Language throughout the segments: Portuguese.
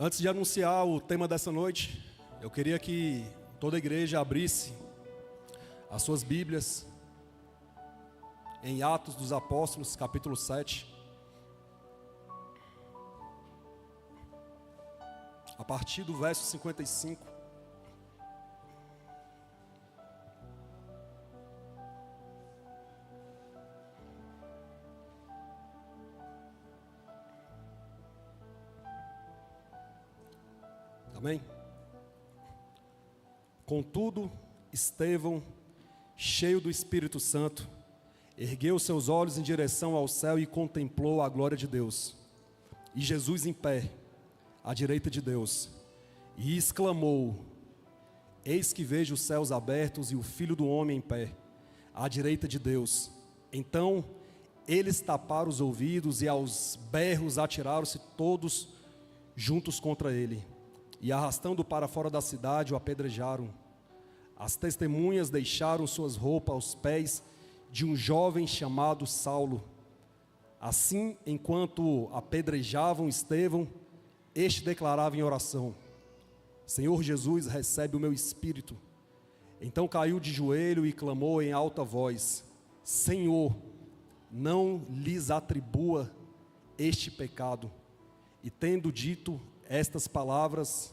Antes de anunciar o tema dessa noite, eu queria que toda a igreja abrisse as suas Bíblias em Atos dos Apóstolos, capítulo 7. A partir do verso 55. Amém? Contudo, Estevão, cheio do Espírito Santo, ergueu seus olhos em direção ao céu e contemplou a glória de Deus. E Jesus em pé, à direita de Deus, e exclamou: Eis que vejo os céus abertos e o Filho do Homem em pé, à direita de Deus. Então eles taparam os ouvidos e aos berros atiraram-se todos juntos contra ele. E arrastando-o para fora da cidade, o apedrejaram. As testemunhas deixaram suas roupas aos pés de um jovem chamado Saulo. Assim, enquanto apedrejavam Estevão, este declarava em oração: Senhor Jesus, recebe o meu espírito. Então caiu de joelho e clamou em alta voz: Senhor, não lhes atribua este pecado. E tendo dito estas palavras,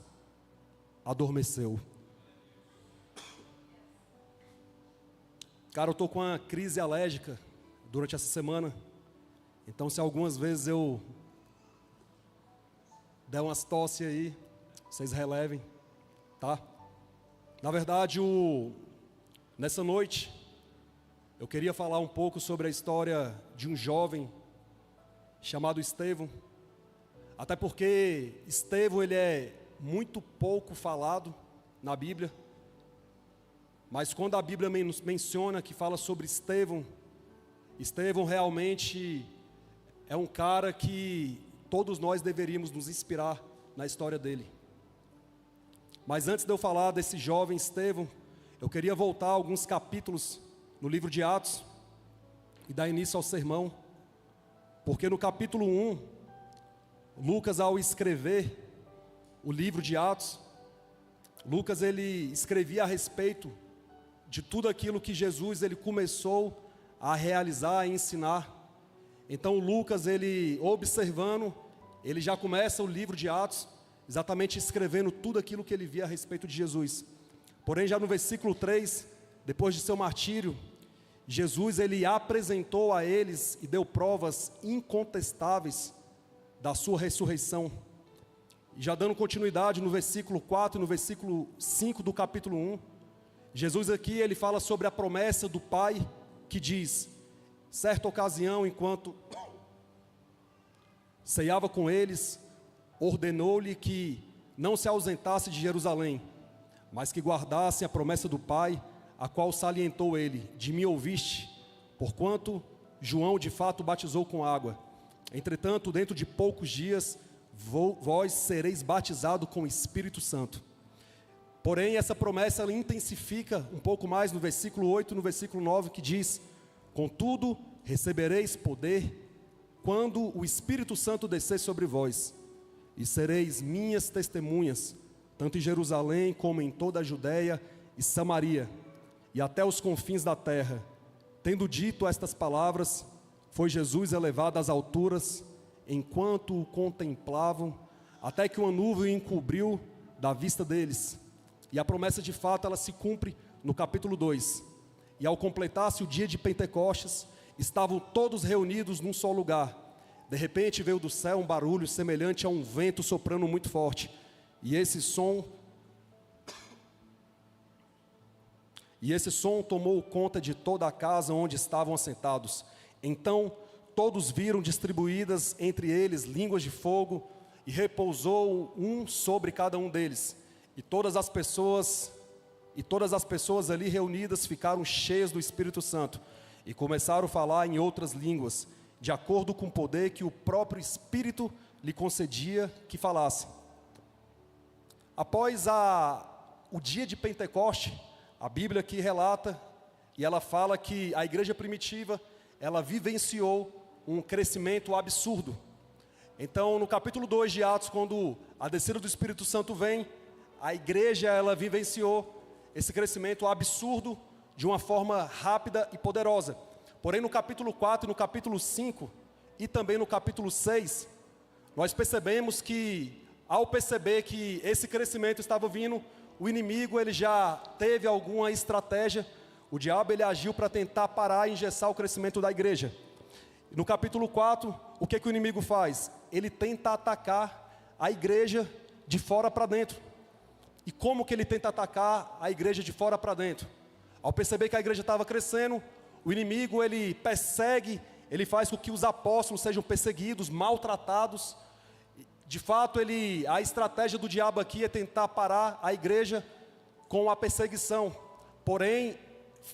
adormeceu. Cara, eu estou com uma crise alérgica durante essa semana. Então, se algumas vezes eu der umas tosse aí, vocês relevem, tá? Na verdade, nessa noite, eu queria falar um pouco sobre a história de um jovem chamado Estevão. Até porque Estevão, ele é muito pouco falado na Bíblia. Mas quando a Bíblia menciona que fala sobre Estevão, Estevão realmente é um cara que todos nós deveríamos nos inspirar na história dele. Mas antes de eu falar desse jovem Estevão, eu queria voltar alguns capítulos no livro de Atos e dar início ao sermão. Porque no capítulo 1, Lucas, ao escrever o livro de Atos, Lucas ele escrevia a respeito de tudo aquilo que Jesus ele começou a realizar e ensinar. Então Lucas, ele observando, ele já começa o livro de Atos exatamente escrevendo tudo aquilo que ele via a respeito de Jesus. Porém, já no versículo 3, depois de seu martírio, Jesus ele apresentou a eles e deu provas incontestáveis da sua ressurreição. E já dando continuidade no versículo 4 e no versículo 5 do capítulo 1, Jesus aqui ele fala sobre a promessa do Pai, que diz: certa ocasião, enquanto ceava com eles, ordenou-lhe que não se ausentasse de Jerusalém, mas que guardasse a promessa do Pai, a qual salientou ele: de mim ouviste, porquanto João de fato batizou com água. Entretanto, dentro de poucos dias, vós sereis batizados com o Espírito Santo. Porém, essa promessa ela intensifica um pouco mais no versículo 8 e no versículo 9, que diz: contudo, recebereis poder quando o Espírito Santo descer sobre vós, e sereis minhas testemunhas, tanto em Jerusalém como em toda a Judeia e Samaria, e até os confins da terra. Tendo dito estas palavras, foi Jesus elevado às alturas, enquanto o contemplavam, até que uma nuvem o encobriu da vista deles. E a promessa de fato ela se cumpre no capítulo 2. E ao completar-se o dia de Pentecostes, estavam todos reunidos num só lugar. De repente veio do céu um barulho semelhante a um vento soprando muito forte. E esse som tomou conta de toda a casa onde estavam assentados. Então todos viram distribuídas entre eles línguas de fogo, e repousou um sobre cada um deles. E todas as pessoas ali reunidas ficaram cheias do Espírito Santo, e começaram a falar em outras línguas, de acordo com o poder que o próprio Espírito lhe concedia que falasse. Após o dia de Pentecoste, a Bíblia aqui relata, e ela fala que a igreja primitiva, ela vivenciou um crescimento absurdo. Então, no capítulo 2 de Atos, quando a descida do Espírito Santo vem, a igreja, ela vivenciou esse crescimento absurdo de uma forma rápida e poderosa. Porém, no capítulo 4 e no capítulo 5, e também no capítulo 6, nós percebemos que, ao perceber que esse crescimento estava vindo, o inimigo ele já teve alguma estratégia, o diabo ele agiu para tentar parar e engessar o crescimento da igreja. No capítulo 4, o que o inimigo faz? Ele tenta atacar a igreja de fora para dentro. E como que ele tenta atacar a igreja de fora para dentro? Ao perceber que a igreja estava crescendo, o inimigo ele persegue, ele faz com que os apóstolos sejam perseguidos, maltratados. De fato, a estratégia do diabo aqui é tentar parar a igreja com a perseguição. Porém,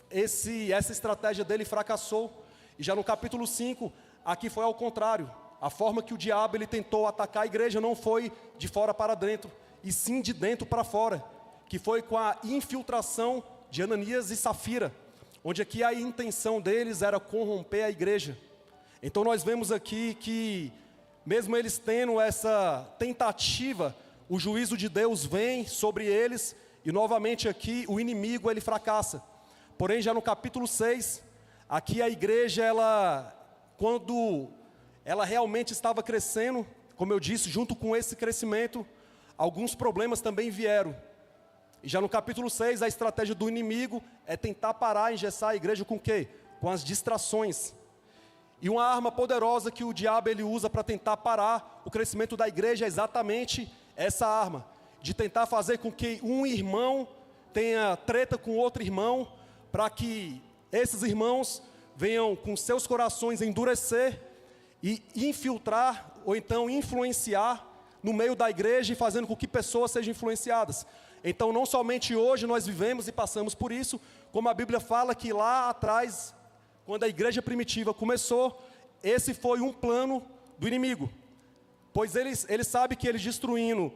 essa estratégia dele fracassou. E já no capítulo 5, aqui foi ao contrário. A forma que o diabo ele tentou atacar a igreja não foi de fora para dentro, e sim de dentro para fora, que foi com a infiltração de Ananias e Safira, onde aqui a intenção deles era corromper a igreja. Então nós vemos aqui que, mesmo eles tendo essa tentativa, o juízo de Deus vem sobre eles, e novamente aqui o inimigo ele fracassa. Porém, já no capítulo 6, aqui a igreja, quando ela realmente estava crescendo, como eu disse, junto com esse crescimento, alguns problemas também vieram. E já no capítulo 6, a estratégia do inimigo é tentar parar, engessar a igreja com o quê? Com as distrações. E uma arma poderosa que o diabo ele usa para tentar parar o crescimento da igreja é exatamente essa arma, de tentar fazer com que um irmão tenha treta com outro irmão, para que esses irmãos venham com seus corações endurecer e infiltrar, ou então influenciar no meio da igreja e fazendo com que pessoas sejam influenciadas. Então, não somente hoje nós vivemos e passamos por isso, como a Bíblia fala que lá atrás, quando a igreja primitiva começou, esse foi um plano do inimigo. Pois ele sabe que ele destruindo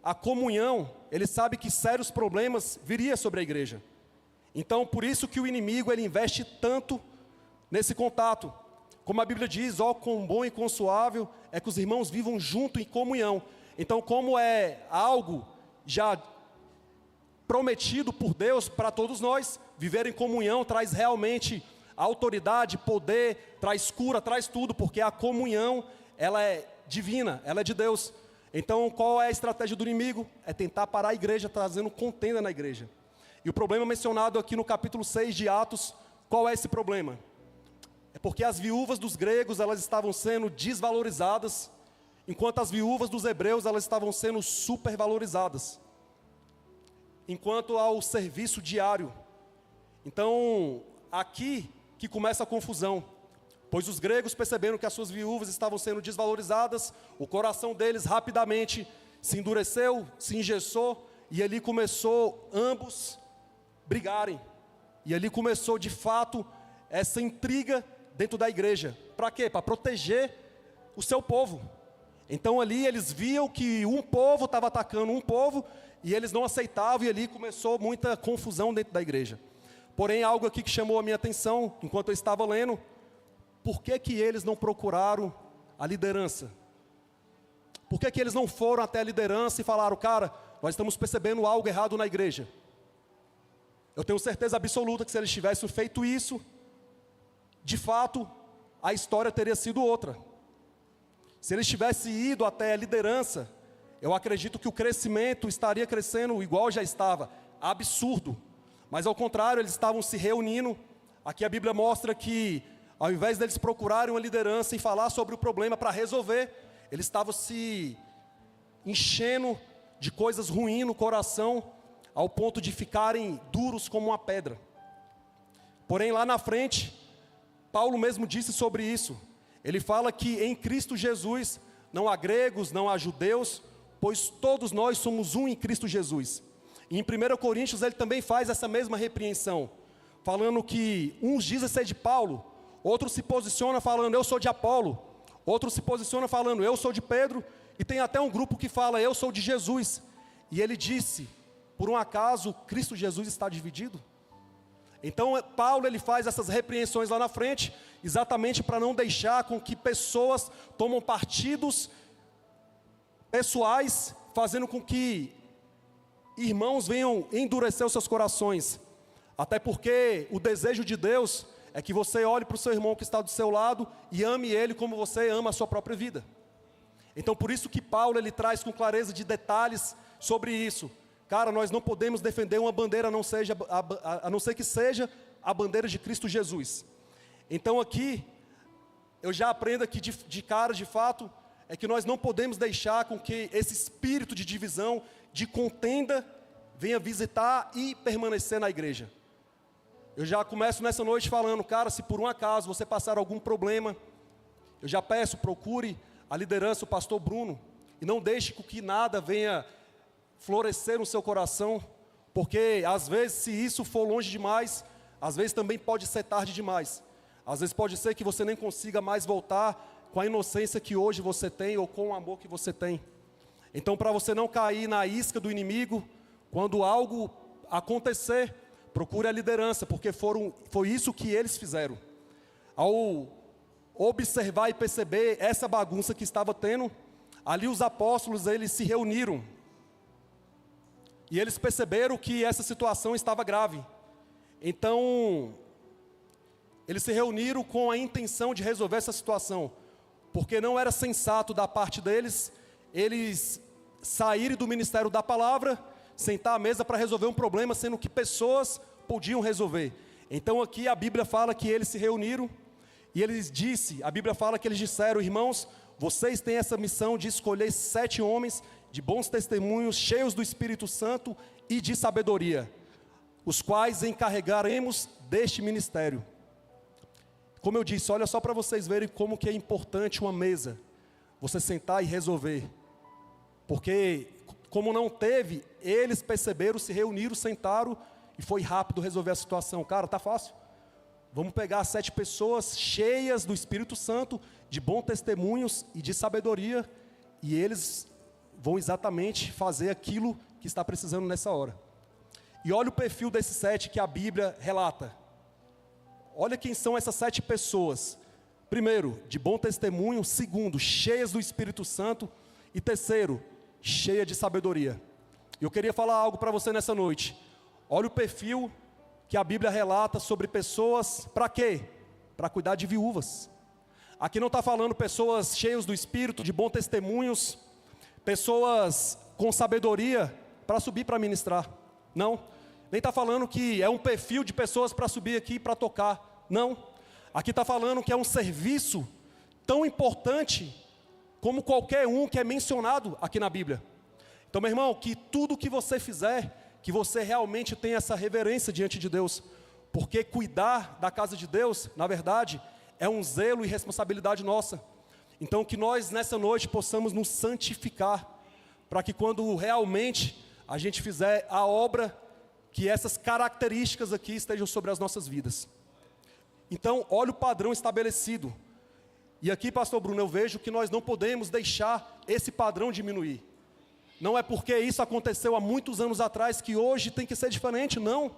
a comunhão, ele sabe que sérios problemas viriam sobre a igreja. Então, por isso que o inimigo ele investe tanto nesse contato. Como a Bíblia diz, ó, quão bom e quão suave é que os irmãos vivam junto em comunhão. Então, como é algo já prometido por Deus para todos nós, viver em comunhão traz realmente autoridade, poder, traz cura, traz tudo, porque a comunhão, ela é divina, ela é de Deus. Então, qual é a estratégia do inimigo? É tentar parar a igreja, trazendo contenda na igreja. E o problema mencionado aqui no capítulo 6 de Atos, qual é esse problema? É porque as viúvas dos gregos, elas estavam sendo desvalorizadas, enquanto as viúvas dos hebreus, elas estavam sendo supervalorizadas, enquanto ao serviço diário. Então, aqui que começa a confusão, pois os gregos perceberam que as suas viúvas estavam sendo desvalorizadas, o coração deles rapidamente se endureceu, se engessou, e ali começou ambos brigarem, e ali começou de fato essa intriga dentro da igreja. Para quê? Para proteger o seu povo. Então ali eles viam que um povo estava atacando um povo, e eles não aceitavam, e ali começou muita confusão dentro da igreja. Porém, algo aqui que chamou a minha atenção, enquanto eu estava lendo, por que que eles não procuraram a liderança? Por que que eles não foram até a liderança e falaram, cara, nós estamos percebendo algo errado na igreja? Eu tenho certeza absoluta que se eles tivessem feito isso, de fato, a história teria sido outra. Se eles tivessem ido até a liderança, eu acredito que o crescimento estaria crescendo igual já estava, absurdo. Mas ao contrário, eles estavam se reunindo. Aqui a Bíblia mostra que, ao invés deles procurarem uma liderança e falar sobre o problema para resolver, eles estavam se enchendo de coisas ruins no coração, ao ponto de ficarem duros como uma pedra. Porém, lá na frente, Paulo mesmo disse sobre isso. Ele fala que em Cristo Jesus não há gregos, não há judeus, pois todos nós somos um em Cristo Jesus. E em 1 Coríntios ele também faz essa mesma repreensão, falando que uns dizem ser de Paulo, outros se posicionam falando eu sou de Apolo, outros se posicionam falando eu sou de Pedro, e tem até um grupo que fala eu sou de Jesus. E ele disse, por um acaso Cristo Jesus está dividido? Então Paulo ele faz essas repreensões lá na frente, exatamente para não deixar com que pessoas tomem partidos pessoais, fazendo com que irmãos venham endurecer os seus corações. Até porque o desejo de Deus é que você olhe para o seu irmão que está do seu lado e ame ele como você ama a sua própria vida. Então por isso que Paulo ele traz com clareza de detalhes sobre isso. Cara, nós não podemos defender uma bandeira a não ser que seja a bandeira de Cristo Jesus. Então aqui, eu já aprendo aqui de cara, de fato, é que nós não podemos deixar com que esse espírito de divisão, de contenda, venha visitar e permanecer na igreja. Eu já começo nessa noite falando, cara, se por um acaso você passar algum problema, eu já peço, procure a liderança, o pastor Bruno, e não deixe que nada venha florescer no seu coração, porque às vezes se isso for longe demais, às vezes também pode ser tarde demais. Às vezes pode ser que você nem consiga mais voltar com a inocência que hoje você tem ou com o amor que você tem. Então, para você não cair na isca do inimigo, quando algo acontecer, procure a liderança, porque foi isso que eles fizeram. Ao observar e perceber essa bagunça que estava tendo, ali os apóstolos, eles se reuniram. E eles perceberam que essa situação estava grave. Então, eles se reuniram com a intenção de resolver essa situação. Porque não era sensato da parte deles, eles saírem do ministério da palavra, sentar à mesa para resolver um problema, sendo que pessoas podiam resolver. Então aqui a Bíblia fala que eles se reuniram, e a Bíblia fala que eles disseram, irmãos, vocês têm essa missão de escolher 7 homens de bons testemunhos, cheios do Espírito Santo e de sabedoria, os quais encarregaremos deste ministério. Como eu disse, olha só para vocês verem como que é importante uma mesa, você sentar e resolver, porque como não teve, eles perceberam, se reuniram, sentaram e foi rápido resolver a situação. Cara, tá fácil, vamos pegar 7 pessoas cheias do Espírito Santo, de bons testemunhos e de sabedoria, e eles vão exatamente fazer aquilo que está precisando nessa hora. E olha o perfil desses 7 que a Bíblia relata. Olha quem são essas 7 pessoas. Primeiro, de bom testemunho. Segundo, cheias do Espírito Santo. E terceiro, cheia de sabedoria. Eu queria falar algo para você nessa noite. Olha o perfil que a Bíblia relata sobre pessoas, para quê? Para cuidar de viúvas. Aqui não está falando pessoas cheias do Espírito, de bom testemunhos, pessoas com sabedoria para subir para ministrar. Não. Nem está falando que é um perfil de pessoas para subir aqui para tocar. Não. Aqui está falando que é um serviço tão importante como qualquer um que é mencionado aqui na Bíblia. Então, meu irmão, que tudo que você fizer, que você realmente tenha essa reverência diante de Deus. Porque cuidar da casa de Deus, na verdade, é um zelo e responsabilidade nossa. Então, que nós nessa noite possamos nos santificar, para que quando realmente a gente fizer a obra, que essas características aqui estejam sobre as nossas vidas. Então, olha o padrão estabelecido. E aqui, pastor Bruno, eu vejo que nós não podemos deixar esse padrão diminuir. Não é porque isso aconteceu há muitos anos atrás que hoje tem que ser diferente, não.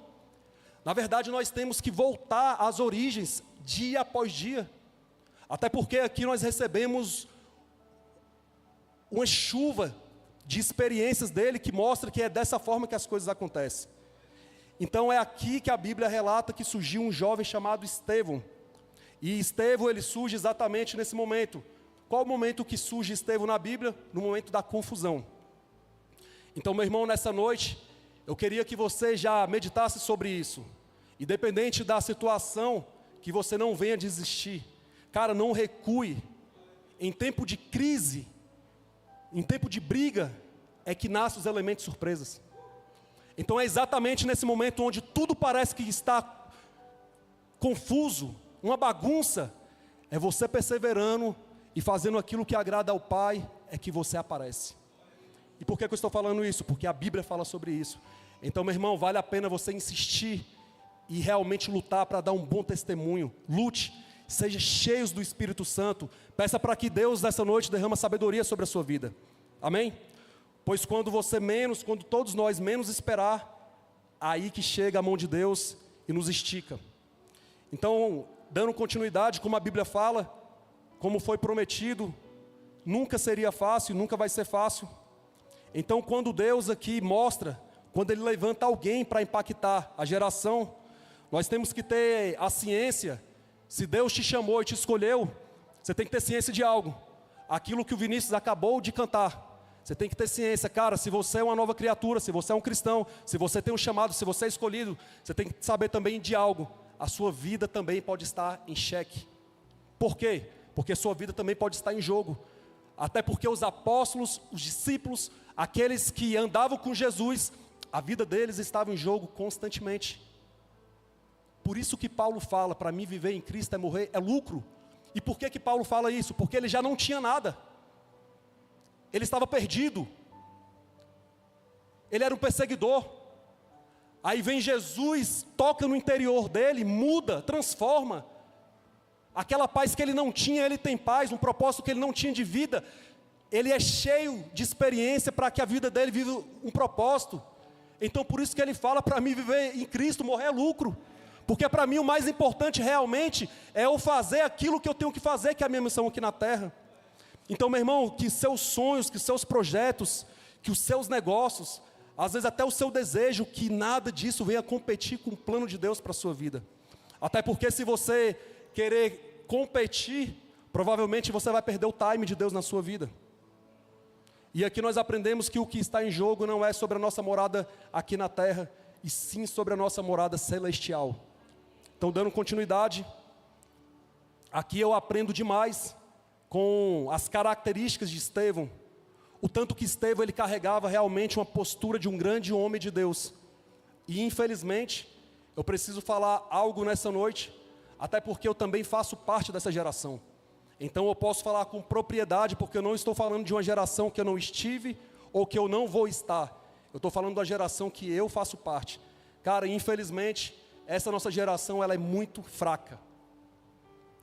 Na verdade, nós temos que voltar às origens, dia após dia. Até porque aqui nós recebemos uma chuva de experiências dele que mostra que é dessa forma que as coisas acontecem. Então é aqui que a Bíblia relata que surgiu um jovem chamado Estevão. E Estevão, ele surge exatamente nesse momento. Qual o momento que surge Estevão na Bíblia? No momento da confusão. Então, meu irmão, nessa noite, eu queria que você já meditasse sobre isso. Independente da situação, que você não venha desistir. Cara, não recue. Em tempo de crise, em tempo de briga, é que nascem os elementos surpresas. Então é exatamente nesse momento onde tudo parece que está confuso, uma bagunça, é você perseverando e fazendo aquilo que agrada ao Pai, é que você aparece. E por que eu estou falando isso? Porque a Bíblia fala sobre isso. Então, meu irmão, vale a pena você insistir e realmente lutar para dar um bom testemunho. Lute, seja cheios do Espírito Santo. Peça para que Deus nessa noite derrama sabedoria sobre a sua vida. Amém? Pois quando todos nós menos esperar, aí que chega a mão de Deus e nos estica. Então, dando continuidade, como a Bíblia fala, como foi prometido, nunca seria fácil, nunca vai ser fácil. Então, quando Deus aqui mostra, quando Ele levanta alguém para impactar a geração, nós temos que ter a ciência. Se Deus te chamou e te escolheu, você tem que ter ciência de algo. Aquilo que o Vinícius acabou de cantar. Você tem que ter ciência, cara, se você é uma nova criatura, se você é um cristão, se você tem um chamado, se você é escolhido, você tem que saber também de algo. A sua vida também pode estar em xeque. Por quê? Porque a sua vida também pode estar em jogo. Até porque os apóstolos, os discípulos, aqueles que andavam com Jesus, a vida deles estava em jogo constantemente. Por isso que Paulo fala, para mim viver em Cristo é morrer, é lucro. E por que Paulo fala isso? Porque ele já não tinha nada. Ele estava perdido. Ele era um perseguidor. Aí vem Jesus, toca no interior dele, muda, transforma. Aquela paz que ele não tinha, ele tem paz. Um propósito que ele não tinha de vida, ele é cheio de experiência para que a vida dele viva um propósito. Então por isso que ele fala, para mim viver em Cristo, morrer é lucro. Porque para mim o mais importante realmente é eu fazer aquilo que eu tenho que fazer, que é a minha missão aqui na terra. Então, meu irmão, que seus sonhos, que seus projetos, que os seus negócios, às vezes até o seu desejo, que nada disso venha competir com o plano de Deus para a sua vida. Até porque se você querer competir, provavelmente você vai perder o time de Deus na sua vida. E aqui nós aprendemos que o que está em jogo não é sobre a nossa morada aqui na terra, e sim sobre a nossa morada celestial. Então, dando continuidade, aqui eu aprendo demais com as características de Estevão, o tanto que Estevão ele carregava realmente uma postura de um grande homem de Deus. E infelizmente, eu preciso falar algo nessa noite, até porque eu também faço parte dessa geração. Então eu posso falar com propriedade, porque eu não estou falando de uma geração que eu não estive, ou que eu não vou estar. Eu estou falando da geração que eu faço parte. Cara, infelizmente, essa nossa geração ela é muito fraca.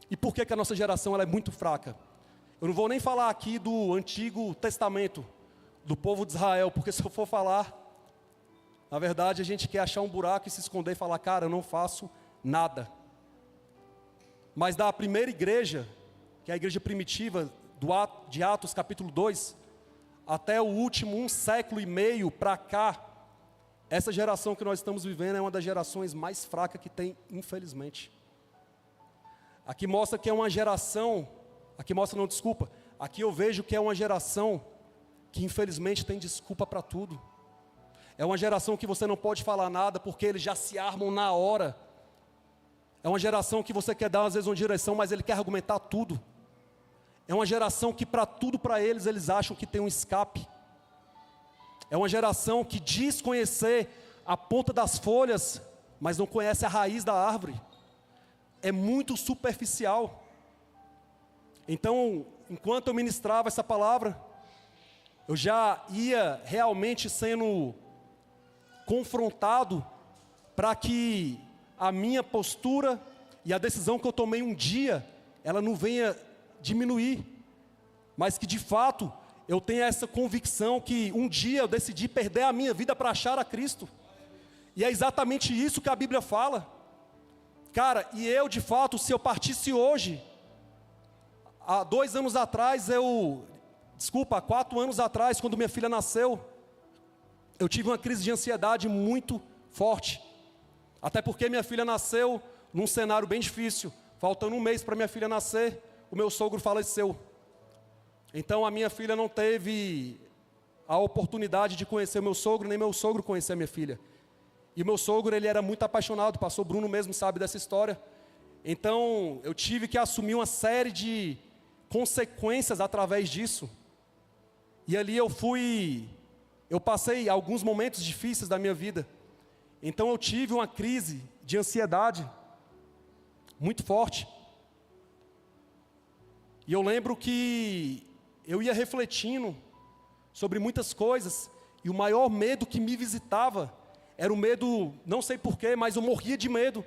E por que a nossa geração ela é muito fraca? Eu não vou nem falar aqui do Antigo Testamento, do povo de Israel, porque se eu for falar, na verdade a gente quer achar um buraco e se esconder e falar, cara, eu não faço nada. Mas da primeira igreja, que é a igreja primitiva, de Atos capítulo 2, até o último 1,5 século para cá, essa geração que nós estamos vivendo é uma das gerações mais fracas que tem, infelizmente. Aqui mostra que é uma geração... Aqui eu vejo que é uma geração que infelizmente tem desculpa para tudo. É uma geração que você não pode falar nada porque eles já se armam na hora. É uma geração que você quer dar às vezes uma direção, mas ele quer argumentar tudo. É uma geração que para tudo para eles acham que tem um escape. É uma geração que diz conhecer a ponta das folhas, mas não conhece a raiz da árvore. É muito superficial. Então, enquanto eu ministrava essa palavra, eu já ia realmente sendo confrontado para que a minha postura e a decisão que eu tomei um dia, ela não venha diminuir, mas que de fato eu tenha essa convicção que um dia eu decidi perder a minha vida para achar a Cristo. E é exatamente isso que a Bíblia fala. Cara, e eu de fato, se eu partisse hoje... Há 4 anos atrás, quando minha filha nasceu, eu tive uma crise de ansiedade muito forte. Até porque minha filha nasceu num cenário bem difícil. Faltando 1 mês para minha filha nascer, o meu sogro faleceu. Então a minha filha não teve a oportunidade de conhecer o meu sogro, nem meu sogro conhecer a minha filha. E o meu sogro, ele era muito apaixonado, o pastor Bruno mesmo sabe dessa história. Então eu tive que assumir uma série de consequências através disso. E ali eu passei alguns momentos difíceis da minha vida. Então eu tive uma crise de ansiedade muito forte. E eu lembro que eu ia refletindo sobre muitas coisas, e o maior medo que me visitava era o medo, não sei porquê, mas eu morria de medo.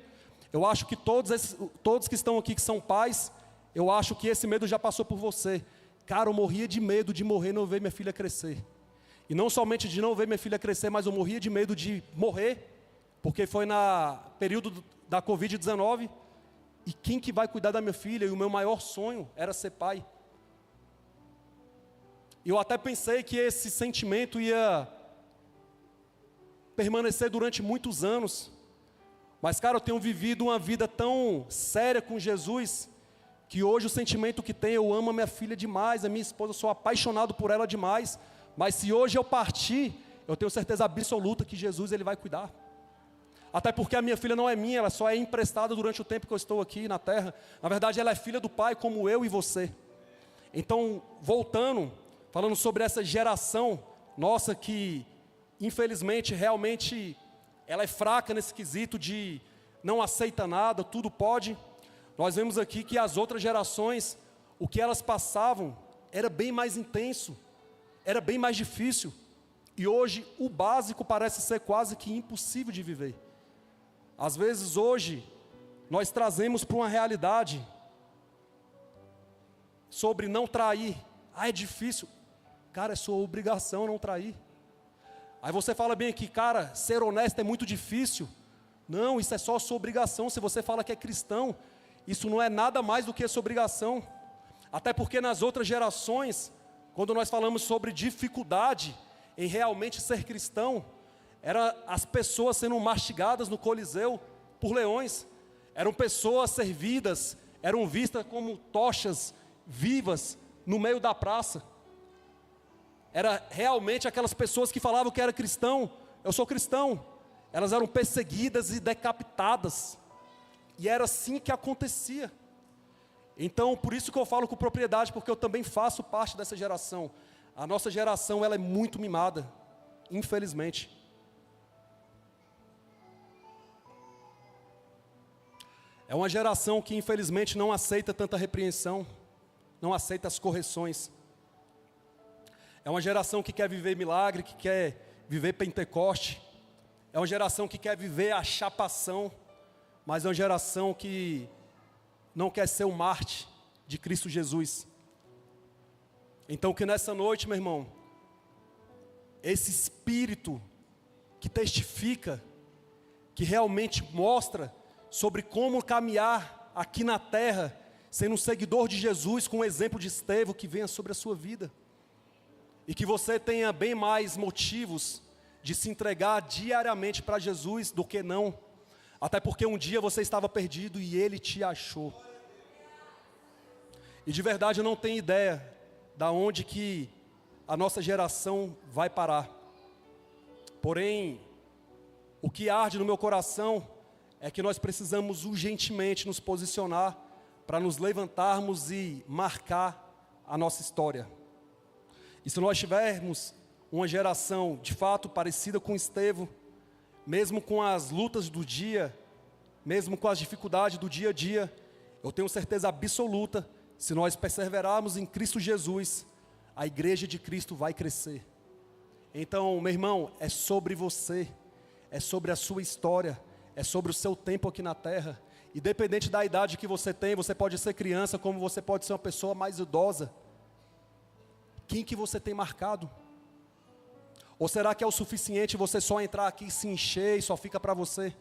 Eu acho que todos que estão aqui que são pais, eu acho que esse medo já passou por você. Cara, eu morria de medo de morrer e não ver minha filha crescer. E não somente de não ver minha filha crescer, mas eu morria de medo de morrer, porque foi no período da Covid-19, e quem que vai cuidar da minha filha? E o meu maior sonho era ser pai. Eu até pensei que esse sentimento ia permanecer durante muitos anos. Mas, cara, eu tenho vivido uma vida tão séria com Jesus, que hoje o sentimento que tenho, eu amo a minha filha demais, a minha esposa, eu sou apaixonado por ela demais. Mas se hoje eu partir, eu tenho certeza absoluta que Jesus ele vai cuidar. Até porque a minha filha não é minha, ela só é emprestada durante o tempo que eu estou aqui na terra. Na verdade, ela é filha do Pai, como eu e você. Então, voltando, falando sobre essa geração nossa que, infelizmente, realmente, ela é fraca nesse quesito de não aceita nada, tudo pode. Nós vemos aqui que as outras gerações, o que elas passavam era bem mais intenso, era bem mais difícil. E hoje o básico parece ser quase que impossível de viver. Às vezes hoje, nós trazemos para uma realidade sobre não trair. Ah, é difícil. Cara, é sua obrigação não trair. Aí você fala bem aqui, cara, ser honesto é muito difícil. Não, isso é só sua obrigação. Se você fala que é cristão, isso não é nada mais do que a sua obrigação. Até porque nas outras gerações, quando nós falamos sobre dificuldade em realmente ser cristão, eram as pessoas sendo mastigadas no Coliseu por leões. Eram pessoas servidas, eram vistas como tochas vivas no meio da praça. Era realmente aquelas pessoas que falavam que era cristão, eu sou cristão. Elas eram perseguidas e decapitadas. E era assim que acontecia. Então, por isso que eu falo com propriedade, porque eu também faço parte dessa geração. A nossa geração, ela é muito mimada, infelizmente. É uma geração que, infelizmente, não aceita tanta repreensão, não aceita as correções. É uma geração que quer viver milagre, que quer viver Pentecoste. É uma geração que quer viver a chapação, mas é uma geração que não quer ser o Marte de Cristo Jesus. Então que nessa noite, meu irmão, esse espírito que testifica, que realmente mostra sobre como caminhar aqui na terra, sendo um seguidor de Jesus, com o exemplo de Estevão, que venha sobre a sua vida. E que você tenha bem mais motivos de se entregar diariamente para Jesus do que não. Até porque um dia você estava perdido e Ele te achou. E de verdade eu não tenho ideia da onde que a nossa geração vai parar. Porém, o que arde no meu coração é que nós precisamos urgentemente nos posicionar para nos levantarmos e marcar a nossa história. E se nós tivermos uma geração de fato parecida com Estevão, mesmo com as lutas do dia, mesmo com as dificuldades do dia a dia, eu tenho certeza absoluta, se nós perseverarmos em Cristo Jesus, a igreja de Cristo vai crescer. Então, meu irmão, é sobre você, é sobre a sua história, é sobre o seu tempo aqui na terra. Independente da idade que você tem, você pode ser criança, como você pode ser uma pessoa mais idosa. Quem que você tem marcado? Ou será que é o suficiente você só entrar aqui e se encher e só fica para você?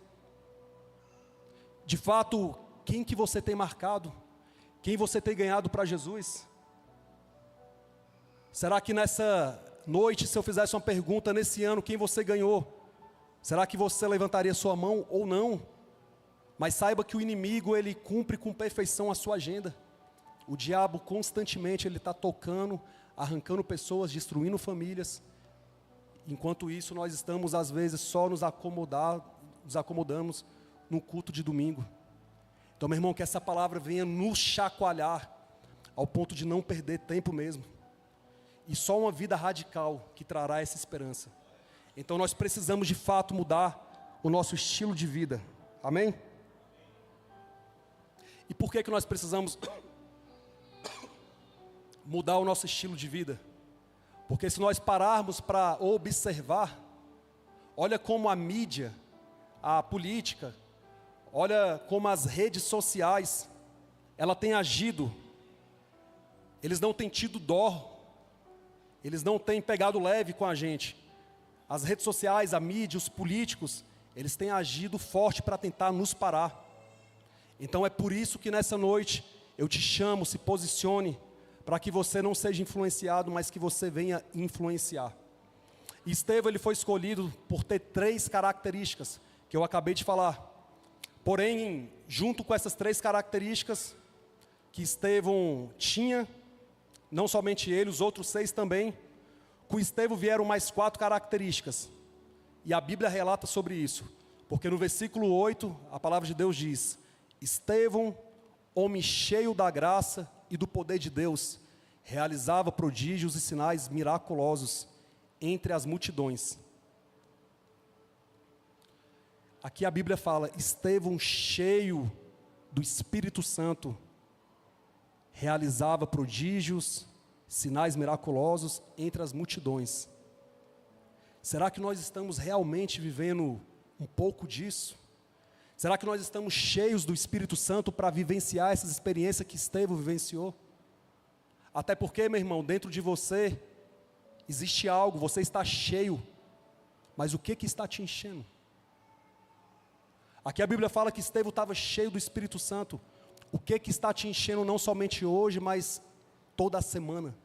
De fato, quem que você tem marcado? Quem você tem ganhado para Jesus? Será que nessa noite, se eu fizesse uma pergunta nesse ano, quem você ganhou? Será que você levantaria sua mão ou não? Mas saiba que o inimigo, ele cumpre com perfeição a sua agenda. O diabo constantemente, ele está tocando, arrancando pessoas, destruindo famílias. Enquanto isso, nós estamos às vezes só nos acomodamos no culto de domingo. Então, meu irmão, que essa palavra venha nos chacoalhar, ao ponto de não perder tempo mesmo. E só uma vida radical que trará essa esperança. Então nós precisamos de fato mudar o nosso estilo de vida. Amém? E por que nós precisamos mudar o nosso estilo de vida? Porque se nós pararmos para observar, olha como a mídia, a política, olha como as redes sociais, ela tem agido. Eles não têm tido dó, eles não têm pegado leve com a gente. As redes sociais, a mídia, os políticos, eles têm agido forte para tentar nos parar. Então é por isso que nessa noite eu te chamo, se posicione, para que você não seja influenciado, mas que você venha influenciar. Estevão, ele foi escolhido por ter 3 características, que eu acabei de falar. Porém, junto com essas 3 características que Estevão tinha, não somente ele, os outros 6 também, com Estevão vieram mais 4 características. E a Bíblia relata sobre isso, porque no versículo 8, a palavra de Deus diz: Estevão, homem cheio da graça e do poder de Deus, realizava prodígios e sinais miraculosos entre as multidões. Aqui a Bíblia fala: Estevão, cheio do Espírito Santo, realizava prodígios, sinais miraculosos entre as multidões. Será que nós estamos realmente vivendo um pouco disso? Será que nós estamos cheios do Espírito Santo para vivenciar essas experiências que Estevão vivenciou? Até porque, meu irmão, dentro de você existe algo, você está cheio, mas o que está te enchendo? Aqui a Bíblia fala que Estevão estava cheio do Espírito Santo. O que está te enchendo não somente hoje, mas toda a semana?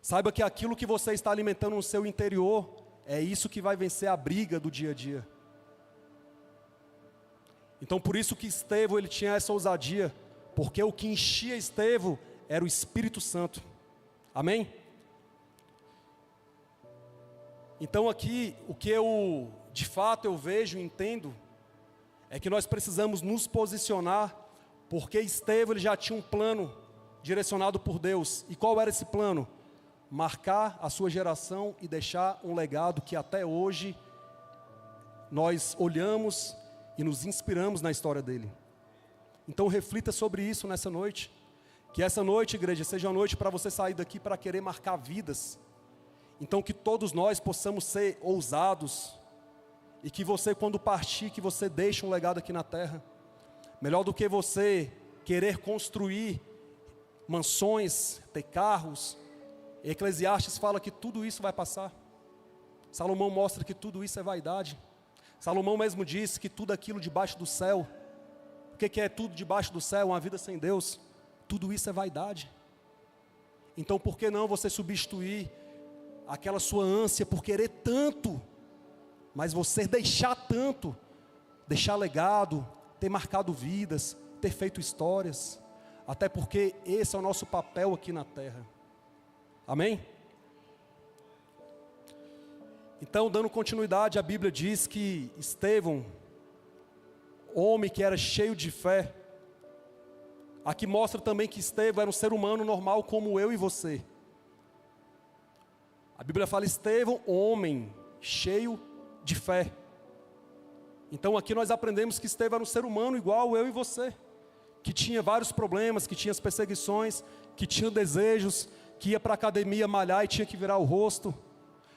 Saiba que aquilo que você está alimentando no seu interior, é isso que vai vencer a briga do dia a dia. Então por isso que Estevão, ele tinha essa ousadia, porque o que enchia Estevão era o Espírito Santo. Amém? Então aqui, o que de fato eu vejo e entendo, é que nós precisamos nos posicionar, porque Estevão, ele já tinha um plano direcionado por Deus. E qual era esse plano? Marcar a sua geração e deixar um legado que até hoje nós olhamos e nos inspiramos na história dele. Então reflita sobre isso nessa noite. Que essa noite, igreja, seja uma noite para você sair daqui para querer marcar vidas. Então que todos nós possamos ser ousados. E que você, quando partir, que você deixe um legado aqui na terra. Melhor do que você querer construir mansões, ter carros. Eclesiastes fala que tudo isso vai passar. Salomão mostra que tudo isso é vaidade. Salomão mesmo disse que tudo aquilo debaixo do céu. O que é tudo debaixo do céu? Uma vida sem Deus. Tudo isso é vaidade. Então por que não você substituir aquela sua ânsia por querer tanto, mas você deixar tanto, deixar legado, ter marcado vidas, ter feito histórias, até porque esse é o nosso papel aqui na terra. Amém? Então, dando continuidade, a Bíblia diz que Estevão, homem que era cheio de fé, aqui mostra também que Estevão era um ser humano normal como eu e você. A Bíblia fala: Estevão, homem cheio de fé. Então aqui nós aprendemos que Estevão era um ser humano igual eu e você, que tinha vários problemas, que tinha as perseguições, que tinha desejos, que ia para a academia malhar e tinha que virar o rosto,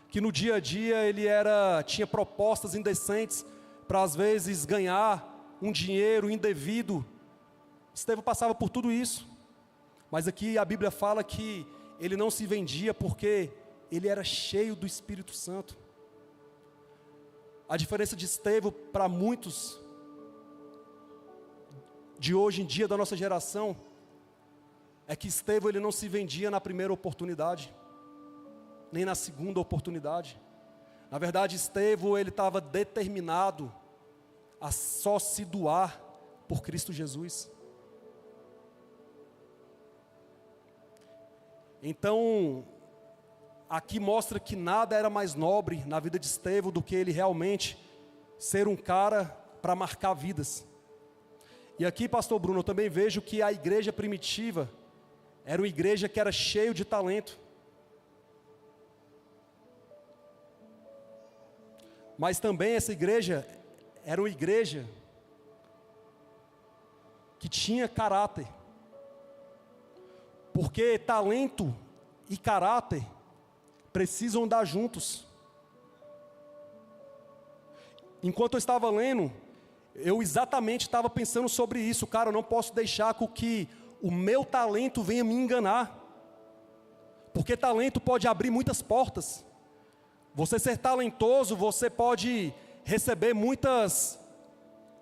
que no dia a dia ele tinha propostas indecentes para às vezes ganhar um dinheiro indevido. Estevão passava por tudo isso, mas aqui a Bíblia fala que ele não se vendia porque ele era cheio do Espírito Santo. A diferença de Estevão para muitos de hoje em dia da nossa geração é que Estevão, ele não se vendia na primeira oportunidade, nem na segunda oportunidade. Na verdade, Estevão, ele estava determinado a só se doar por Cristo Jesus. Então, aqui mostra que nada era mais nobre na vida de Estevão do que ele realmente ser um cara para marcar vidas. E aqui, pastor Bruno, eu também vejo que a igreja primitiva era uma igreja que era cheia de talento. Mas também essa igreja era uma igreja que tinha caráter. Porque talento e caráter precisam andar juntos. Enquanto eu estava lendo, eu exatamente estava pensando sobre isso. Cara, eu não posso deixar com que o meu talento venha me enganar. Porque talento pode abrir muitas portas. Você ser talentoso, você pode receber muitas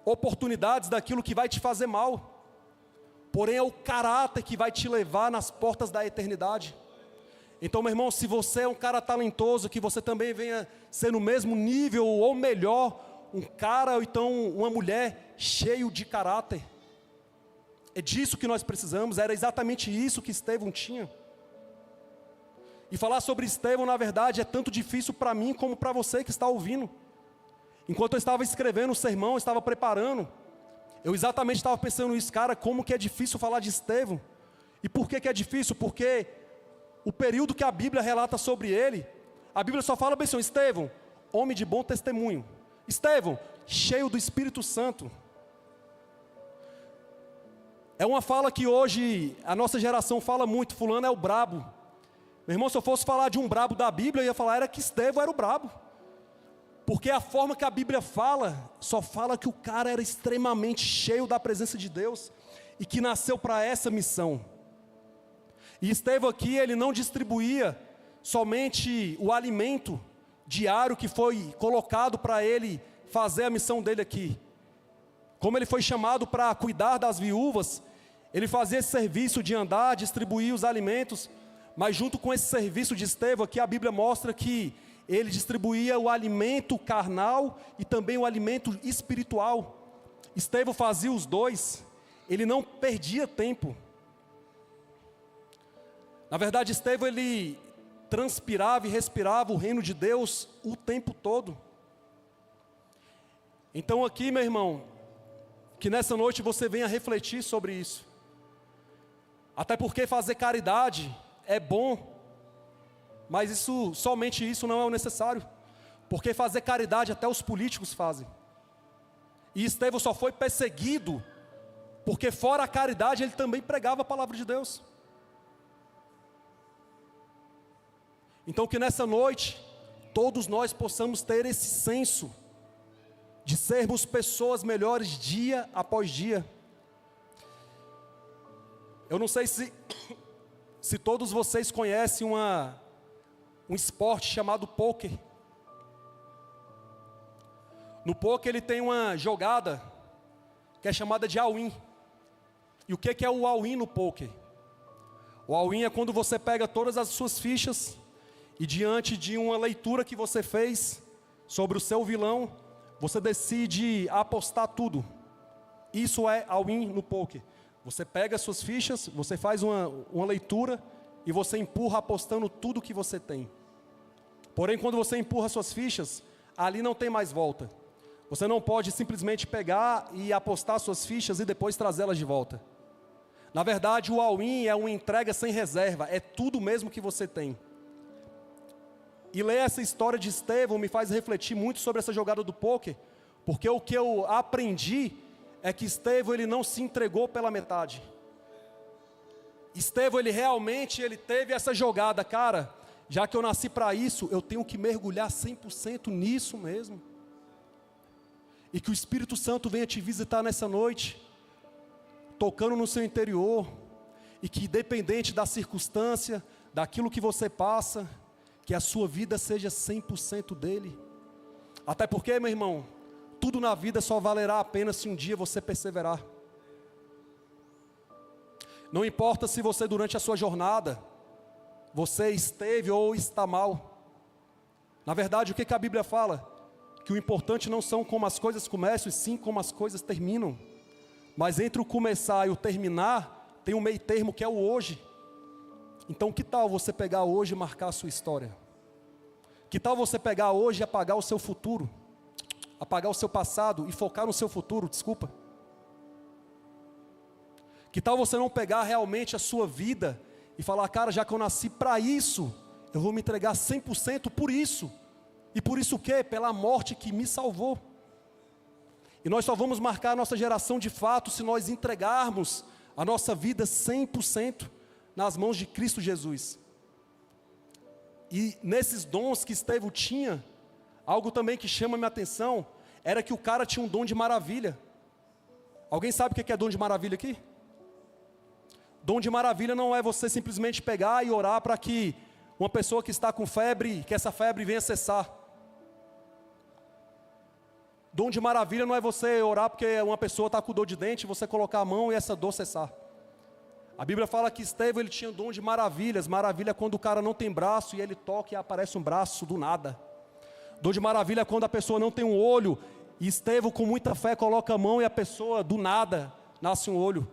oportunidades daquilo que vai te fazer mal. porém é o caráter que vai te levar nas portas da eternidade. Então, meu irmão, se você é um cara talentoso, que você também venha ser no mesmo nível ou melhor, um cara ou então uma mulher cheio de caráter. É disso que nós precisamos, era exatamente isso que Estevão tinha. E falar sobre Estevão, na verdade, é tanto difícil para mim como para você que está ouvindo. Enquanto eu estava escrevendo o sermão, eu estava preparando, eu exatamente estava pensando isso, cara, como que é difícil falar de Estevão. E por que é difícil? Porque o período que a Bíblia relata sobre ele, a Bíblia só fala bem assim: Estevão, homem de bom testemunho. Estevão, cheio do Espírito Santo. É uma fala que hoje a nossa geração fala muito: fulano é o brabo. Meu irmão, se eu fosse falar de um brabo da Bíblia, eu ia falar era que Estevão era o brabo. Porque a forma que a Bíblia fala, só fala que o cara era extremamente cheio da presença de Deus e que nasceu para essa missão. E Estevão aqui, ele não distribuía somente o alimento diário que foi colocado para ele fazer a missão dele aqui. Como ele foi chamado para cuidar das viúvas, ele fazia esse serviço de andar, distribuir os alimentos, mas junto com esse serviço de Estevão aqui, a Bíblia mostra que ele distribuía o alimento carnal e também o alimento espiritual. Estevão fazia os dois, ele não perdia tempo. Na verdade, Estevão, ele transpirava e respirava o reino de Deus o tempo todo. Então aqui, meu irmão, que nessa noite você venha refletir sobre isso. Até porque fazer caridade é bom, mas somente isso não é o necessário. Porque fazer caridade até os políticos fazem. E Estevão só foi perseguido porque fora a caridade ele também pregava a palavra de Deus. Então que nessa noite todos nós possamos ter esse senso de sermos pessoas melhores dia após dia. Eu não sei se todos vocês conhecem um esporte chamado pôquer. No pôquer ele tem uma jogada que é chamada de all-in. E o que é o all-in no pôquer? O all-in é quando você pega todas as suas fichas e diante de uma leitura que você fez sobre o seu vilão, você decide apostar tudo. Isso é all-in no pôquer. Você pega as suas fichas, você faz uma leitura e você empurra apostando tudo que você tem. Porém, quando você empurra suas fichas, ali não tem mais volta. Você não pode simplesmente pegar e apostar suas fichas e depois trazê-las de volta. Na verdade, o all-in é uma entrega sem reserva, é tudo mesmo que você tem. E ler essa história de Estevão me faz refletir muito sobre essa jogada do pôquer, porque o que eu aprendi é que Estevão, ele não se entregou pela metade. Estevão, ele realmente teve essa jogada, cara, já que eu nasci para isso, eu tenho que mergulhar 100% nisso mesmo. E que o Espírito Santo venha te visitar nessa noite, tocando no seu interior, e que independente da circunstância, daquilo que você passa, que a sua vida seja 100% dele. Até porque, meu irmão, tudo na vida só valerá a pena se um dia você perseverar. Não importa se você durante a sua jornada, você esteve ou está mal. Na verdade, o que a Bíblia fala? Que o importante não são como as coisas começam, e sim como as coisas terminam. Mas entre o começar e o terminar, tem um meio termo que é o hoje. Então que tal você pegar hoje e marcar a sua história? Que tal você pegar hoje e apagar o seu futuro? Apagar o seu passado e focar no seu futuro, desculpa. Que tal você não pegar realmente a sua vida e falar, cara, já que eu nasci para isso, eu vou me entregar 100% por isso. E por isso o quê? Pela morte que me salvou. E nós só vamos marcar a nossa geração de fato se nós entregarmos a nossa vida 100% nas mãos de Cristo Jesus. E nesses dons que Estevão tinha, algo também que chama a minha atenção, era que o cara tinha um dom de maravilha. Alguém sabe o que é dom de maravilha aqui? Dom de maravilha não é você simplesmente pegar e orar para que uma pessoa que está com febre, que essa febre venha cessar. Dom de maravilha não é você orar porque uma pessoa está com dor de dente, você colocar a mão e essa dor cessar. A Bíblia fala que Estevão ele tinha dom de maravilhas. Maravilha é quando o cara não tem braço e ele toca e aparece um braço do nada. Dom de maravilha é quando a pessoa não tem um olho e Estevão com muita fé coloca a mão e a pessoa do nada nasce um olho.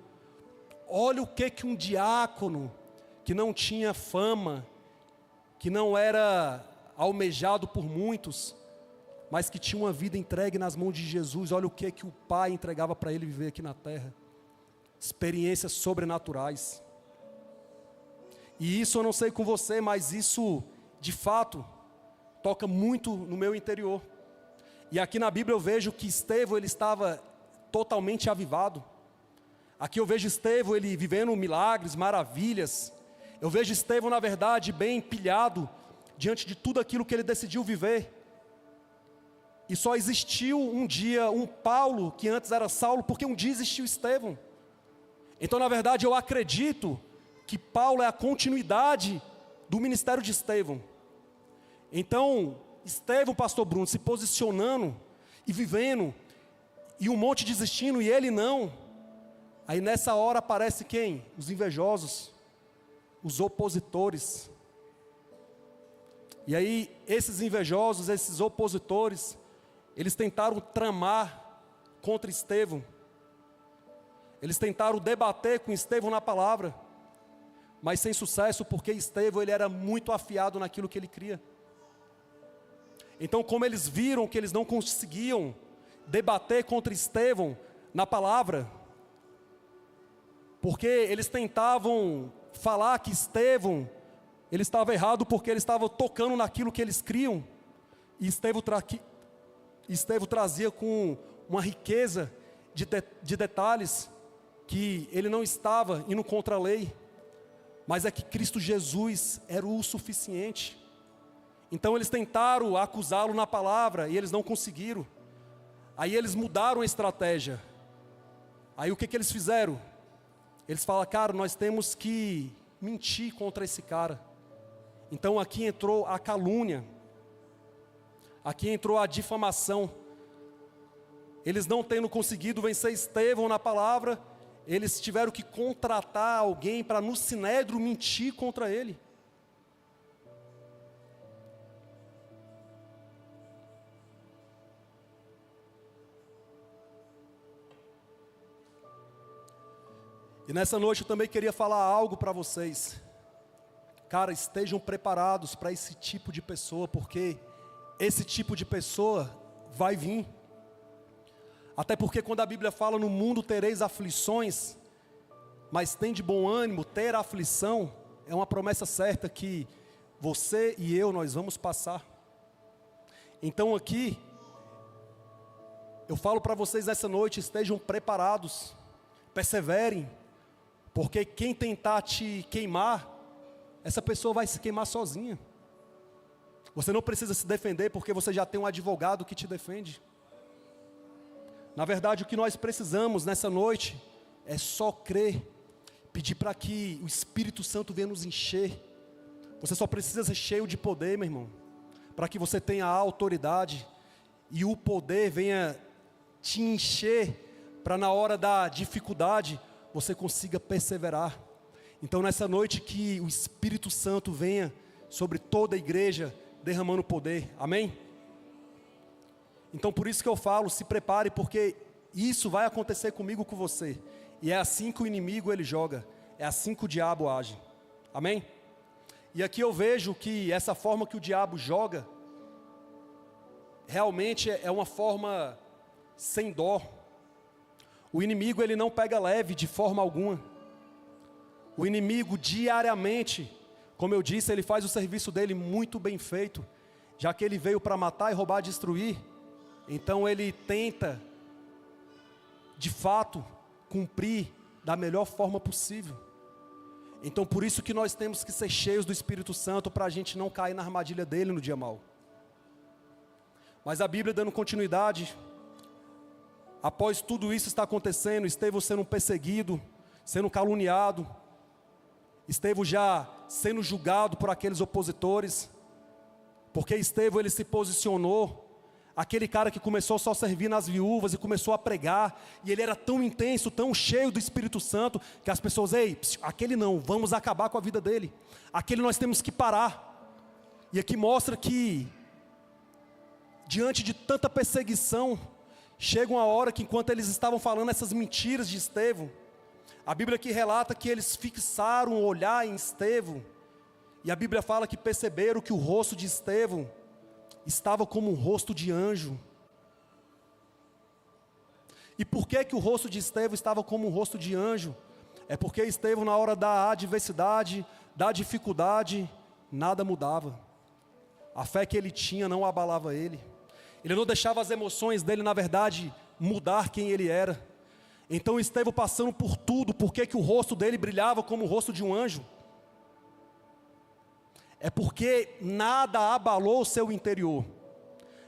Olha o que um diácono que não tinha fama, que não era almejado por muitos, mas que tinha uma vida entregue nas mãos de Jesus, olha o que o Pai entregava para ele viver aqui na terra. Experiências sobrenaturais. E isso eu não sei com você, mas isso de fato toca muito no meu interior. E aqui na Bíblia eu vejo que Estevão ele estava totalmente avivado. Aqui eu vejo Estevão ele vivendo milagres, maravilhas. Eu vejo Estevão na verdade bem empilhado diante de tudo aquilo que ele decidiu viver. E só existiu um dia um Paulo que antes era Saulo, porque um dia existiu Estevão. Então na verdade eu acredito que Paulo é a continuidade do ministério de Estevão. Então Estevão, pastor Bruno, se posicionando e vivendo, e um monte desistindo e ele não. Aí nessa hora aparece quem? Os invejosos, os opositores. E aí esses invejosos, esses opositores, eles tentaram tramar contra Estevão. Eles tentaram debater com Estevão na palavra, mas sem sucesso, porque Estevão ele era muito afiado naquilo que ele cria. Então, como eles viram que eles não conseguiam debater contra Estevão na palavra, porque eles tentavam falar que Estevão ele estava errado porque ele estava tocando naquilo que eles criam, e Estevão trazia com uma riqueza de detalhes que ele não estava indo contra a lei, mas é que Cristo Jesus era o suficiente. Então eles tentaram acusá-lo na palavra e eles não conseguiram. Aí eles mudaram a estratégia. Aí o que eles fizeram? Eles falam, cara, nós temos que mentir contra esse cara. Então aqui entrou a calúnia, aqui entrou a difamação. Eles não tendo conseguido vencer Estevão na palavra, eles tiveram que contratar alguém para no sinédrio mentir contra ele. E nessa noite eu também queria falar algo para vocês. Cara, estejam preparados para esse tipo de pessoa, porque esse tipo de pessoa vai vir. Até porque quando a Bíblia fala no mundo tereis aflições, mas tem de bom ânimo, ter aflição, é uma promessa certa que você e eu, nós vamos passar. Então aqui, eu falo para vocês nessa noite, estejam preparados, perseverem, porque quem tentar te queimar, essa pessoa vai se queimar sozinha. Você não precisa se defender, porque você já tem um advogado que te defende. Na verdade, o que nós precisamos nessa noite é só crer, pedir para que o Espírito Santo venha nos encher. Você só precisa ser cheio de poder, meu irmão, para que você tenha a autoridade e o poder venha te encher, para na hora da dificuldade você consiga perseverar. Então nessa noite que o Espírito Santo venha sobre toda a igreja, derramando poder, amém? Então por isso que eu falo, se prepare, porque isso vai acontecer comigo, com você. E é assim que o inimigo ele joga, é assim que o diabo age, amém? E aqui eu vejo que essa forma que o diabo joga, realmente é uma forma sem dó. O inimigo ele não pega leve de forma alguma. O inimigo diariamente, como eu disse, ele faz o serviço dele muito bem feito, já que ele veio para matar e roubar, destruir. Então ele tenta, de fato, cumprir da melhor forma possível. Então por isso que nós temos que ser cheios do Espírito Santo, para a gente não cair na armadilha dele no dia mau. Mas a Bíblia dando continuidade, após tudo isso está acontecendo, Estevão sendo perseguido, sendo caluniado, Estevão já sendo julgado por aqueles opositores, porque Estevão ele se posicionou. aquele cara que começou só a servir nas viúvas e começou a pregar, e ele era tão intenso, tão cheio do Espírito Santo, que as pessoas, ei, aquele não, vamos acabar com a vida dele, aquele nós temos que parar. E aqui mostra que, diante de tanta perseguição, chega uma hora que enquanto eles estavam falando essas mentiras de Estevão, a Bíblia aqui relata que eles fixaram o olhar em Estevão, e a Bíblia fala que perceberam que o rosto de Estevão estava como um rosto de anjo. E por que que o rosto de Estevão estava como um rosto de anjo? É porque Estevão, na hora da adversidade, da dificuldade, nada mudava. A fé que ele tinha não abalava ele. Ele não deixava as emoções dele, na verdade, mudar quem ele era. Então Estevão, passando por tudo, por que que o rosto dele brilhava como o rosto de um anjo? É porque nada abalou o seu interior.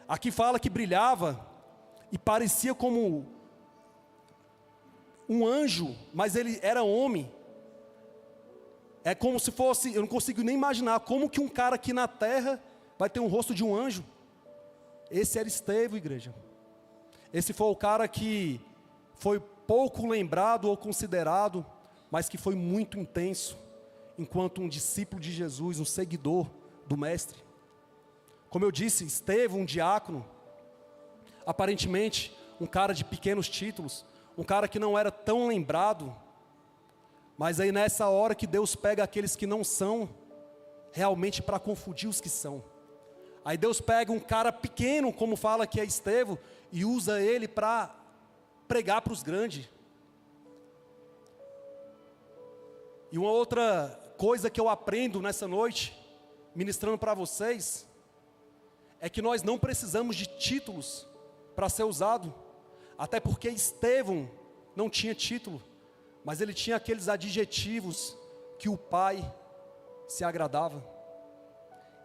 Aqui fala que brilhava e parecia como um anjo, mas ele era homem. É como se fosse, eu não consigo nem imaginar como que um cara aqui na terra vai ter um rosto de um anjo. Esse era Estevão, igreja. Esse foi o cara que foi pouco lembrado ou considerado, mas que foi muito intenso, enquanto um discípulo de Jesus, um seguidor do Mestre. Como eu disse, Estevão, um diácono, aparentemente um cara de pequenos títulos, um cara que não era tão lembrado, mas aí nessa hora que Deus pega aqueles que não são, realmente para confundir os que são. Aí Deus pega um cara pequeno, como fala que é Estevão, e usa ele para pregar para os grandes. E uma outra coisa que eu aprendo nessa noite, ministrando para vocês, é que nós não precisamos de títulos para ser usado, até porque Estevão não tinha título, mas ele tinha aqueles adjetivos que o Pai se agradava,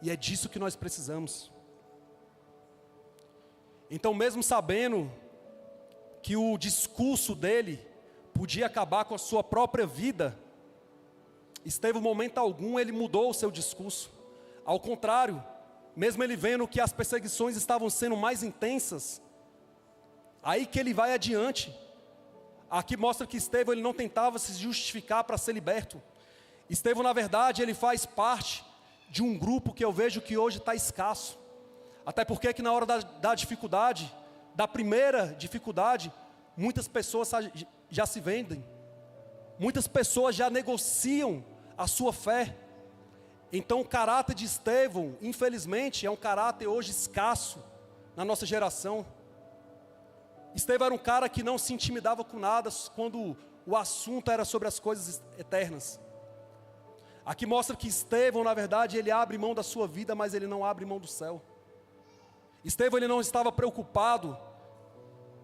e é disso que nós precisamos. Então, mesmo sabendo que o discurso dele podia acabar com a sua própria vida, Estevão, momento algum, ele mudou o seu discurso. Ao contrário, mesmo ele vendo que as perseguições estavam sendo mais intensas, aí que ele vai adiante. Aqui mostra que Estevão, ele não tentava se justificar para ser liberto. Estevão, na verdade, ele faz parte de um grupo que eu vejo que hoje está escasso. Até porque que na hora da dificuldade, da primeira dificuldade, muitas pessoas já se vendem. Muitas pessoas já negociam a sua fé. Então o caráter de Estevão, infelizmente, é um caráter hoje escasso na nossa geração. Estevão era um cara que não se intimidava com nada quando o assunto era sobre as coisas eternas. Aqui mostra que Estevão, na verdade, ele abre mão da sua vida, mas ele não abre mão do céu. Estevão, ele não estava preocupado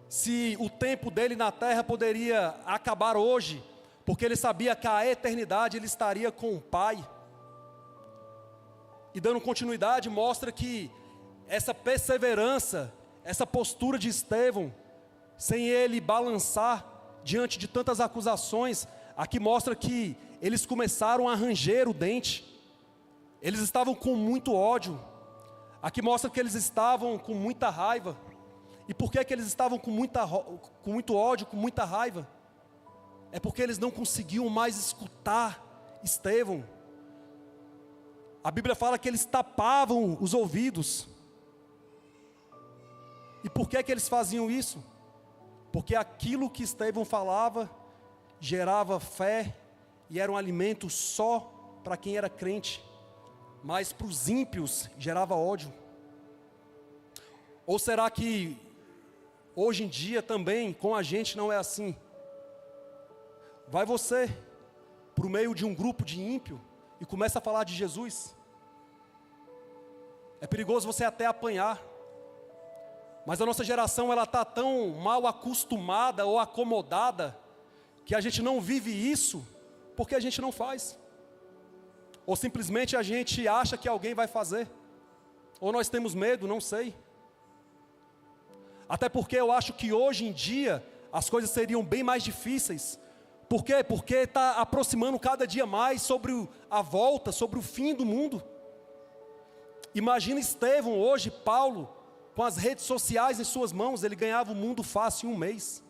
se o tempo dele na terra poderia acabar hoje, porque ele sabia que a eternidade ele estaria com o Pai. E dando continuidade, mostra que essa perseverança, essa postura de Estevão, sem ele balançar diante de tantas acusações, aqui mostra que eles começaram a ranger o dente. Eles estavam com muito ódio. Aqui mostra que eles estavam com muita raiva. E por que eles estavam com muito ódio, com muita raiva? É porque eles não conseguiam mais escutar Estevão. A Bíblia fala que eles tapavam os ouvidos. E por que eles faziam isso? Porque aquilo que Estevão falava gerava fé e era um alimento só para quem era crente, mas para os ímpios gerava ódio. Ou será que hoje em dia também com a gente não é assim? Vai você para o meio de um grupo de ímpio e começa a falar de Jesus. É perigoso você até apanhar. Mas a nossa geração, ela está tão mal acostumada ou acomodada, que a gente não vive isso, porque a gente não faz. Ou simplesmente a gente acha que alguém vai fazer. Ou nós temos medo, não sei. Até porque eu acho que hoje em dia, as coisas seriam bem mais difíceis. Por quê? Porque está aproximando cada dia mais sobre a volta, sobre o fim do mundo. Imagina Estevão hoje, Paulo, com as redes sociais em suas mãos, ele ganhava o mundo fácil em um mês.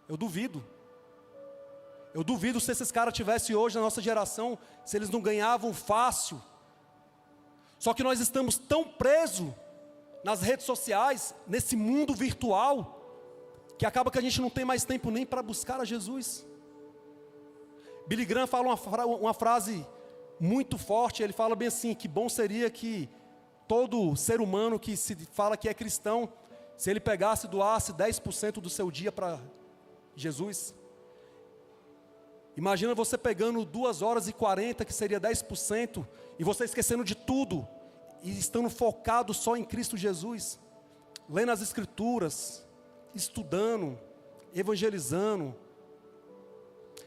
Eu duvido. Eu duvido se esses caras tivessem hoje na nossa geração, se eles não ganhavam fácil. Só que nós estamos tão presos nas redes sociais, nesse mundo virtual, que acaba que a gente não tem mais tempo nem para buscar a Jesus. Billy Graham fala uma frase muito forte, ele fala bem assim, que bom seria que todo ser humano que se fala que é cristão, se ele pegasse e doasse 10% do seu dia para Jesus. Imagina você pegando 2 horas e 40, que seria 10%, e você esquecendo de tudo, e estando focado só em Cristo Jesus, lendo as Escrituras, estudando, evangelizando,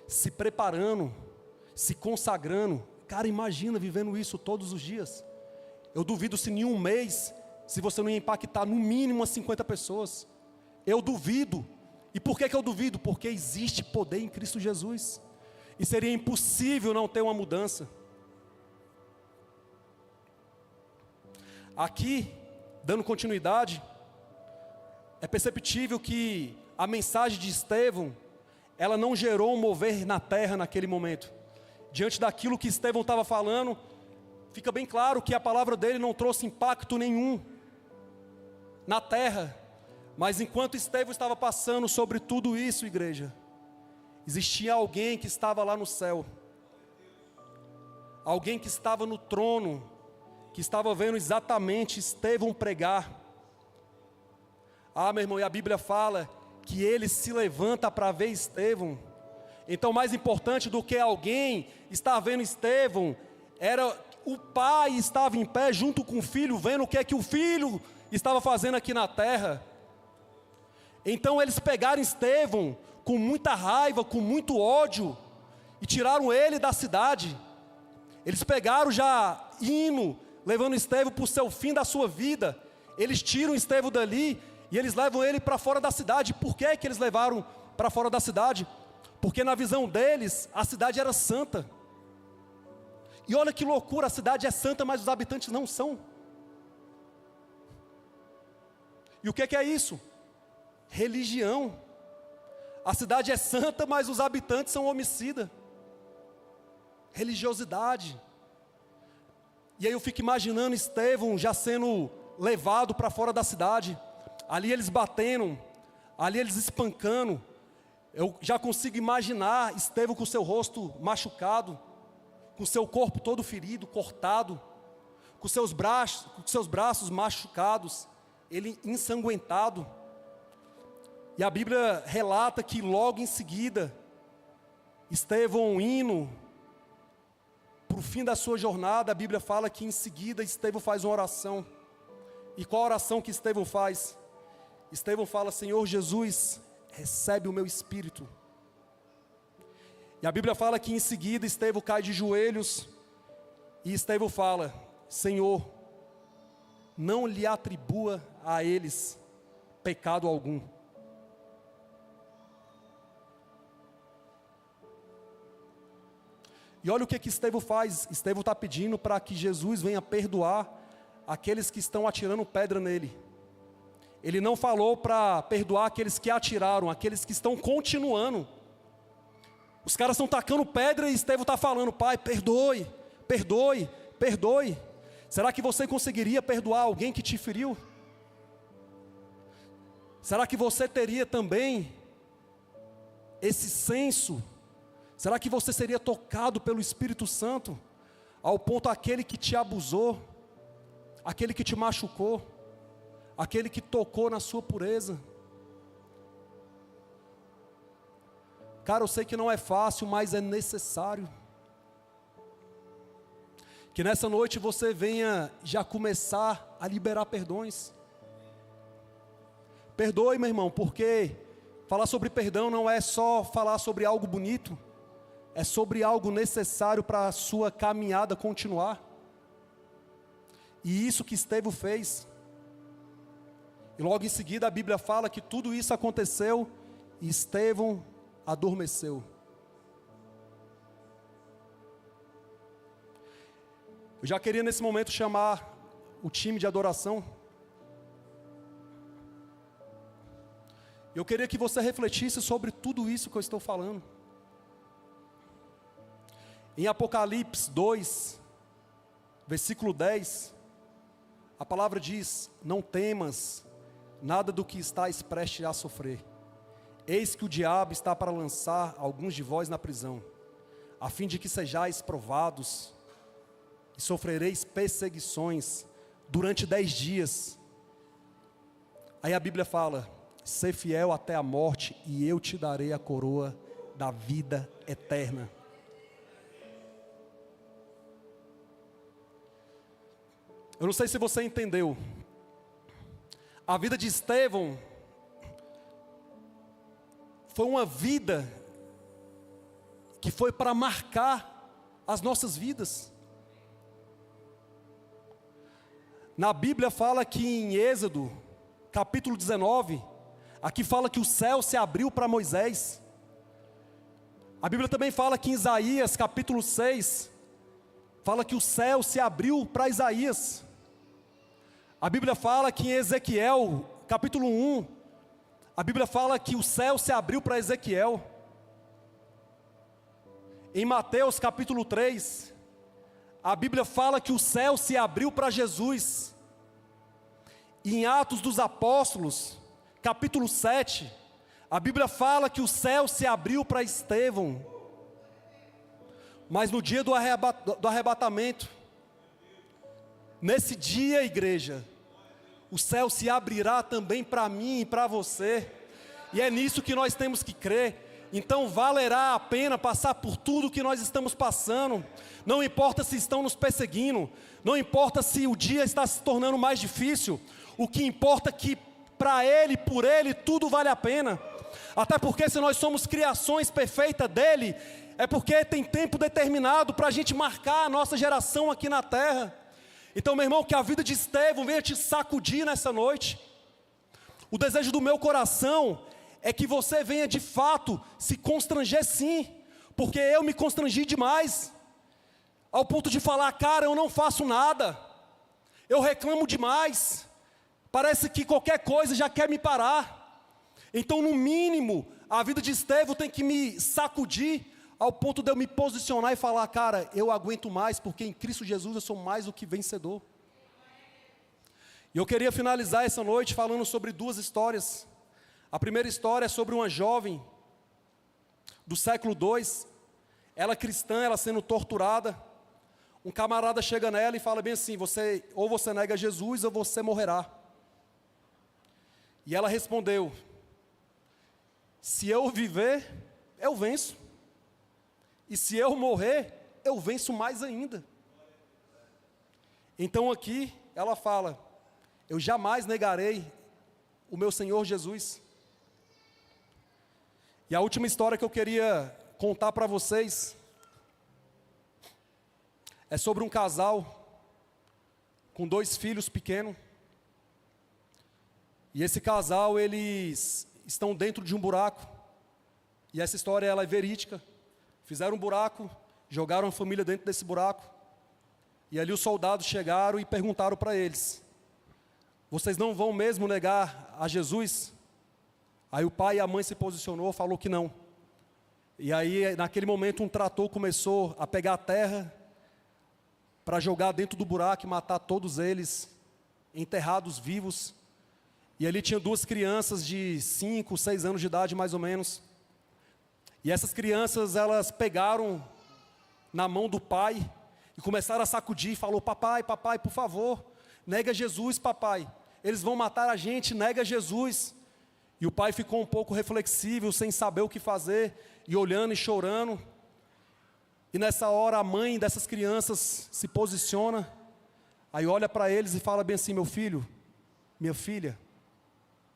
se preparando, se consagrando. Cara, imagina vivendo isso todos os dias. Eu duvido se em um mês, se você não ia impactar no mínimo umas 50 pessoas. Eu duvido. E por que eu duvido? Porque existe poder em Cristo Jesus. E seria impossível não ter uma mudança. Aqui, dando continuidade, é perceptível que a mensagem de Estevão, ela não gerou um mover na terra naquele momento. Diante daquilo que Estevão estava falando, fica bem claro que a palavra dele não trouxe impacto nenhum na terra. Mas enquanto Estevão estava passando sobre tudo isso, igreja, existia alguém que estava lá no céu. Alguém que estava no trono, que estava vendo exatamente Estevão pregar. Ah, meu irmão, e a Bíblia fala que ele se levanta para ver Estevão. Então, mais importante do que alguém estar vendo Estevão, era o pai estava em pé junto com o filho, vendo o que é que o filho estava fazendo aqui na terra. Então eles pegaram Estevão com muita raiva, com muito ódio, e tiraram ele da cidade. Eles pegaram já indo, levando Estevão para o seu fim da sua vida. Eles tiram Estevão dali e eles levam ele para fora da cidade. Por que eles levaram para fora da cidade? Porque na visão deles, a cidade era santa. E olha que loucura, a cidade é santa, mas os habitantes não são. E o que é isso? Religião. A cidade é santa, mas os habitantes são homicidas. Religiosidade. E aí eu fico imaginando Estevão já sendo levado para fora da cidade. Ali eles batendo, ali eles espancando. Eu já consigo imaginar Estevão com seu rosto machucado, com seu corpo todo ferido, cortado, com seus braços machucados, ele ensanguentado. E a Bíblia relata que logo em seguida, Estevão indo para o fim da sua jornada, a Bíblia fala que em seguida Estevão faz uma oração. E qual a oração que Estevão faz? Estevão fala: Senhor Jesus, recebe o meu espírito. E a Bíblia fala que em seguida Estevão cai de joelhos, e Estevão fala: Senhor, não lhe atribua a eles pecado algum. E olha o que Estevão faz. Estevão está pedindo para que Jesus venha perdoar aqueles que estão atirando pedra nele. Ele não falou para perdoar aqueles que atiraram, aqueles que estão continuando. Os caras estão tacando pedra e Estevão está falando: Pai, perdoe, perdoe, perdoe. Será que você conseguiria perdoar alguém que te feriu? Será que você teria também esse senso? Será que você seria tocado pelo Espírito Santo, ao ponto aquele que te abusou, aquele que te machucou, aquele que tocou na sua pureza? Cara, eu sei que não é fácil, mas é necessário. Que nessa noite você venha já começar a liberar perdões. Perdoe, meu irmão, porque falar sobre perdão não é só falar sobre algo bonito, é sobre algo necessário para a sua caminhada continuar. E isso que Estevão fez. E logo em seguida a Bíblia fala que tudo isso aconteceu e Estevão adormeceu. Eu já queria nesse momento chamar o time de adoração. Eu queria que você refletisse sobre tudo isso que eu estou falando. Em Apocalipse 2, versículo 10, a palavra diz: não temas nada do que estáis prestes a sofrer. Eis que o diabo está para lançar alguns de vós na prisão, a fim de que sejais provados, e sofrereis perseguições durante 10 dias. Aí a Bíblia fala: ser fiel até a morte, e eu te darei a coroa da vida eterna. Eu não sei se você entendeu. A vida de Estevão foi uma vida que foi para marcar as nossas vidas. Na Bíblia fala que em Êxodo, capítulo 19, aqui fala que o céu se abriu para Moisés. A Bíblia também fala que em Isaías, capítulo 6, fala que o céu se abriu para Isaías. A Bíblia fala que em Ezequiel, capítulo 1, a Bíblia fala que o céu se abriu para Ezequiel. Em Mateus, capítulo 3, a Bíblia fala que o céu se abriu para Jesus. E em Atos dos Apóstolos, capítulo 7, a Bíblia fala que o céu se abriu para Estevão. Mas no dia do arrebatamento, nesse dia, igreja, o céu se abrirá também para mim e para você. E é nisso que nós temos que crer. Então valerá a pena passar por tudo que nós estamos passando. Não importa se estão nos perseguindo, não importa se o dia está se tornando mais difícil. O que importa é que para Ele, por Ele, tudo vale a pena. Até porque se nós somos criações perfeitas dEle, é porque tem tempo determinado para a gente marcar a nossa geração aqui na terra. Então, meu irmão, que a vida de Estevão venha te sacudir nessa noite. O desejo do meu coração é que você venha de fato se constranger, sim, porque eu me constrangi demais, ao ponto de falar: cara, eu não faço nada, eu reclamo demais, parece que qualquer coisa já quer me parar. Então, no mínimo, a vida de Estevão tem que me sacudir, ao ponto de eu me posicionar e falar: cara, eu aguento mais, porque em Cristo Jesus eu sou mais do que vencedor. E eu queria finalizar essa noite falando sobre duas histórias. A primeira história é sobre uma jovem do século II, ela cristã, ela sendo torturada. Um camarada chega nela e fala bem assim: ou você nega Jesus ou você morrerá. E ela respondeu: se eu viver, eu venço. E se eu morrer, eu venço mais ainda. Então aqui ela fala: eu jamais negarei o meu Senhor Jesus. E a última história que eu queria contar para vocês é sobre um casal com 2 filhos pequenos. E esse casal, eles estão dentro de um buraco. E essa história, ela é verídica. Fizeram um buraco, jogaram a família dentro desse buraco. E ali os soldados chegaram e perguntaram para eles: vocês não vão mesmo negar a Jesus? Aí o pai e a mãe se posicionou, falou que não. E aí, naquele momento, um trator começou a pegar a terra para jogar dentro do buraco e matar todos eles, enterrados vivos. E ali tinha 2 crianças de 5, 6 anos de idade, mais ou menos. E essas crianças, elas pegaram na mão do pai e começaram a sacudir. Falou: papai, papai, por favor, nega Jesus, papai. Eles vão matar a gente, nega Jesus. E o pai ficou um pouco reflexível, sem saber o que fazer, e olhando e chorando. E nessa hora a mãe dessas crianças se posiciona, aí olha para eles e fala bem assim: meu filho, minha filha,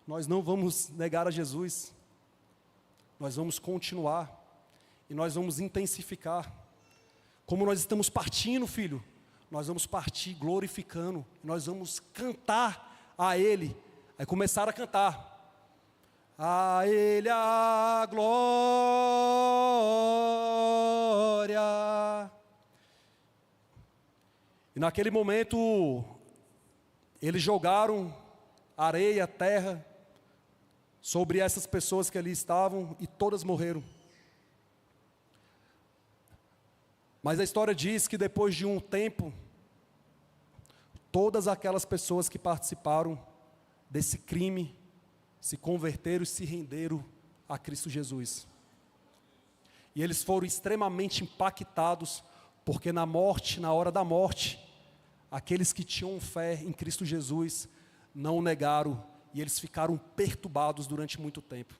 nós não vamos negar a Jesus, nós vamos continuar, e nós vamos intensificar. Como nós estamos partindo, filho, nós vamos partir glorificando, nós vamos cantar a Ele. Aí começaram a cantar: a Ele a glória. E naquele momento, eles jogaram areia, terra sobre essas pessoas que ali estavam e todas morreram. Mas a história diz que depois de um tempo, todas aquelas pessoas que participaram desse crime se converteram e se renderam a Cristo Jesus. E eles foram extremamente impactados, porque na morte, na hora da morte, aqueles que tinham fé em Cristo Jesus não o negaram, e eles ficaram perturbados durante muito tempo.